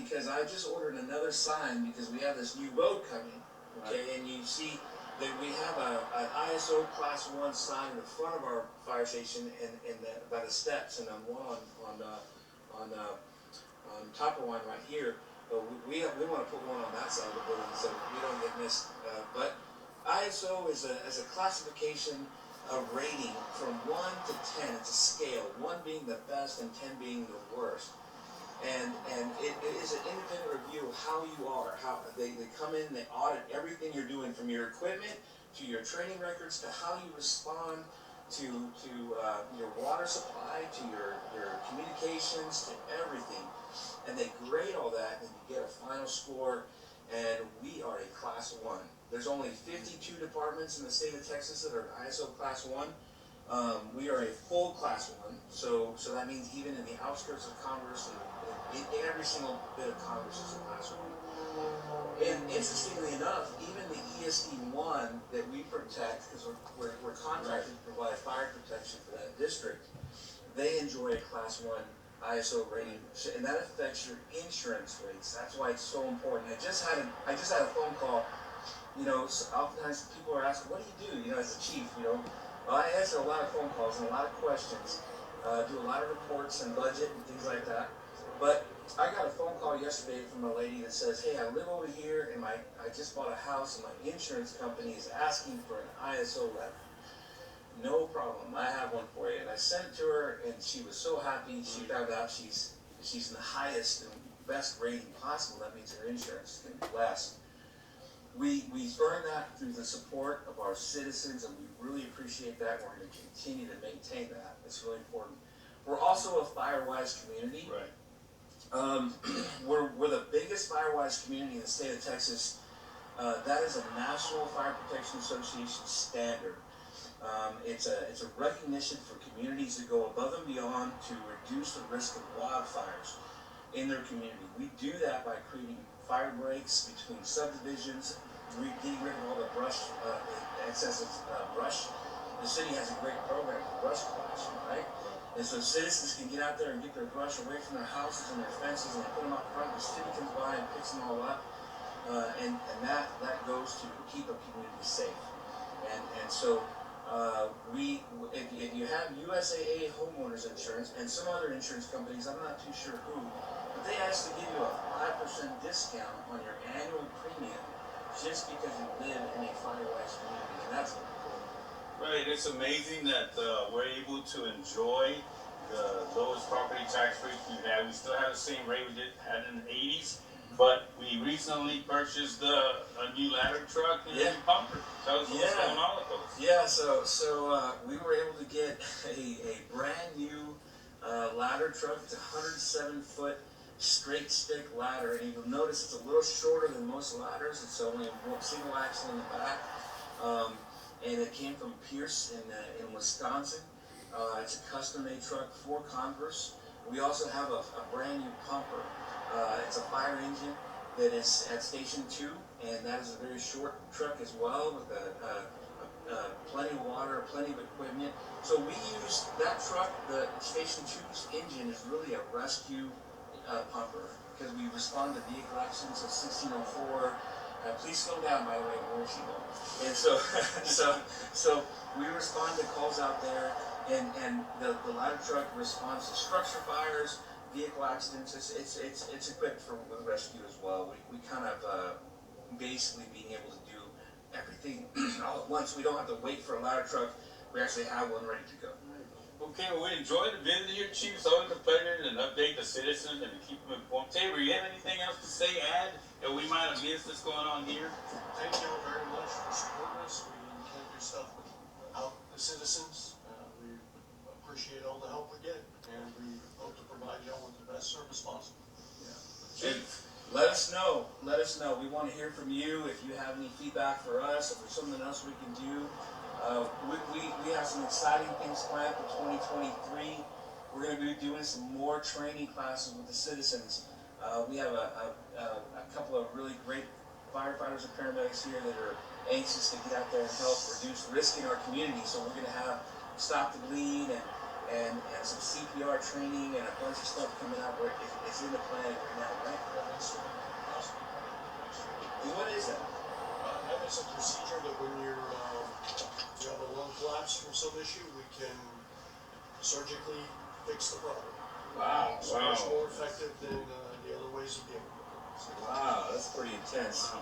because I just ordered another sign because we have this new road coming. Okay, and you see that we have an ISO Class 1 sign in the front of our fire station and by the steps, and then one on top of one right here. But we want to put one on that side of the building so we don't get missed. But ISO is a classification, a rating from 1 to 10. It's a scale, 1 being the best and 10 being the worst. And it is an independent review of how you are. How they come in, they audit everything you're doing, from your equipment to your training records to how you respond to your water supply, to your communications, to everything. And they grade all that, and you get a final score. And we are a Class 1. There's only 52 departments in the state of Texas that are ISO Class 1. We are a full Class 1, so that means even in the outskirts of Converse, in every single bit of Converse is a Class 1. And interestingly enough, even the ESD1 that we protect, because we're contracted to provide fire protection for that district, they enjoy a Class 1 ISO rating, and that affects your insurance rates. That's why it's so important. I just had a phone call. You know, so oftentimes people are asking, what do you do? You know, as a chief, you know. Well, I answer a lot of phone calls and a lot of questions, do a lot of reports and budget and things like that. But I got a phone call yesterday from a lady that says, hey, I live over here and I just bought a house and my insurance company is asking for an ISO letter. No problem, I have one for you. And I sent it to her and she was so happy. She found out she's in the highest and best rating possible. That means her insurance is going to be less. We earn that through the support of our citizens, and we really appreciate that. We're going to continue to maintain that. It's really important. We're also a FireWise community. Right. We're the biggest FireWise community in the state of Texas. That is a National Fire Protection Association standard. It's a recognition for communities that go above and beyond to reduce the risk of wildfires in their community. We do that by creating fire breaks between subdivisions, getting rid of all the brush, excessive brush. The city has a great program for brush collection, right? And so citizens can get out there and get their brush away from their houses and their fences, and they put them out front. The city comes by and picks them all up, and that goes to keep a community safe. And so if you have USAA homeowners insurance and some other insurance companies, I'm not too sure who, but they actually give you a 5% discount on your annual premium just because you live in a FireWise community, and that's cool. Right, it's amazing that we're able to enjoy the lowest property tax rate we have. We still have the same rate we had in the 80s, but we recently purchased a new ladder truck and a new pumper. Tell us what's going on with those. Yeah, so we were able to get a brand new ladder truck. It's a 107-foot straight stick ladder, and you'll notice it's a little shorter than most ladders. It's only a single axle in the back, and it came from Pierce in Wisconsin. It's a custom-made truck for Converse. We also have a brand new pumper. It's a fire engine that is at Station 2, and that is a very short truck as well with plenty of water, plenty of equipment. So we use that truck. The Station 2's engine is really a rescue pumper, because we respond to vehicle accidents of 1604. Please slow down, by the way, where is she going? And so we respond to calls out there, and the ladder truck responds to structure fires, vehicle accidents. It's equipped for rescue as well. We kind of basically being able to do everything all at once. We don't have to wait for a ladder truck. We actually have one ready to go. Okay, well, we enjoyed the visit here, Chief. It's always a pleasure to update the citizens and to keep them informed. Tabor, you have anything else to say, add, that we might have missed that's going on here? Thank you very much for supporting us. We enjoy your stuff without the citizens. We appreciate all the help we get, and we hope to provide y'all with the best service possible. Yeah. Chief, let us know. Let us know. We want to hear from you. If you have any feedback for us, if there's something else we can do. We have some exciting things planned for 2023. We're going to be doing some more training classes with the citizens. We have a couple of really great firefighters and paramedics here that are anxious to get out there and help reduce risk in our community. So we're going to have Stop the Bleed and some CPR training and a bunch of stuff coming out where it's in the plan right now, right? That's possibly part of the next year. And what is that? That is a procedure that when you have a lung collapse from some issue, we can surgically fix the problem. Wow. So it's more effective than the other ways of dealing with it. So, Wow, that's pretty intense. Wow.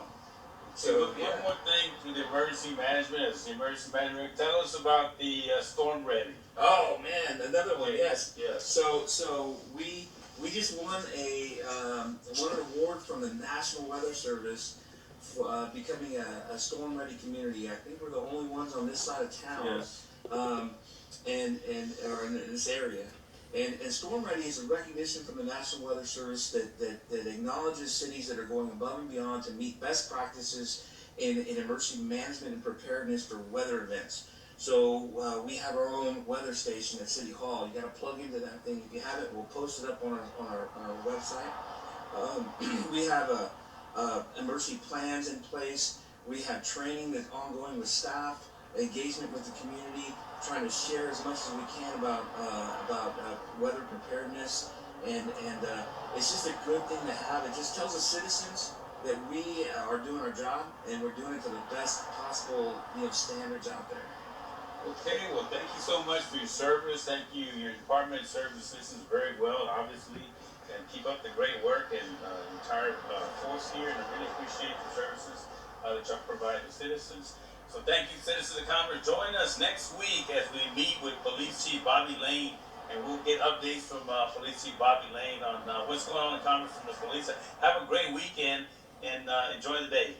So, One more thing to the emergency management, as the emergency management, tell us about the Storm Ready. oh man, another one. Yes. Yes. So we just won an award from the National Weather Service for becoming a storm ready community. I think we're the only ones on this side of town. Yes. Or in this area. And Storm Ready is a recognition from the National Weather Service that acknowledges cities that are going above and beyond to meet best practices in emergency management and preparedness for weather events. So we have our own weather station at City Hall. You got to plug into that thing. If you have it, we'll post it up on our website. We have emergency plans in place. We have training that's ongoing with staff, engagement with the community, trying to share as much as we can about weather preparedness, and it's just a good thing to have. It just tells the citizens that we are doing our job and we're doing it to the best possible standards out there. Okay, well, thank you so much for your service. Thank you. Your department serves the citizens very well, obviously, and keep up the great work and entire force here. And I really appreciate the services that y'all provide the citizens. So thank you, citizens of Converse. Join us next week as we meet with Police Chief Bobby Lane, and we'll get updates from Police Chief Bobby Lane on what's going on in Converse from the police. Have a great weekend and enjoy the day.